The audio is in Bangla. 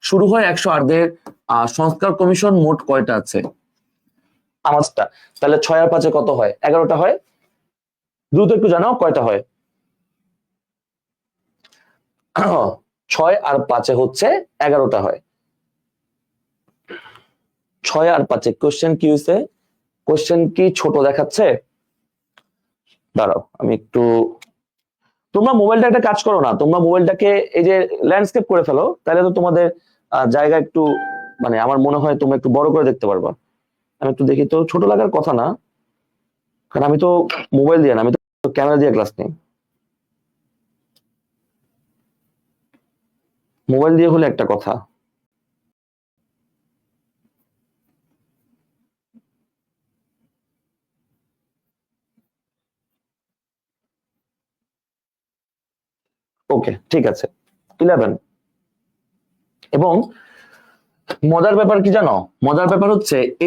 শুরু হয় 108 সংস্কার কমিশন মোট কয়টা আছে? 5টা। তাহলে 6 আর 5 কত হয়? 11টা হয়। দ্রুত একটু জানাও কয়টা হয়। 6 আর 5 হচ্ছে 11টা হয়। 6 আর 5 কোশ্চেন কি হয়েছে? কোশ্চেন কি ছোট দেখাচ্ছে? দাঁড়াও আমি একটু, তোমরা মোবাইলটা একটা কাজ করো না, তোমরা মোবাইলটাকে এই যে ল্যান্ডস্কেপ করে ফেলো, তাহলে তো তোমাদের জায়গা একটু, মানে আমার মনে হয় তোমরা একটু বড় করে দেখতে পারবা। আমি একটু দেখি তো, ছোট লাগার কথা না, কারণ আমি তো মোবাইল দিয়ে না, আমি তো ক্যামেরা দিয়ে ক্লাস নিই। মোবাইল দিয়ে হলে একটা কথা। ওকে ঠিক আছে, 11। এবং মজার ব্যাপার কি জানো? মজার ব্যাপার হচ্ছে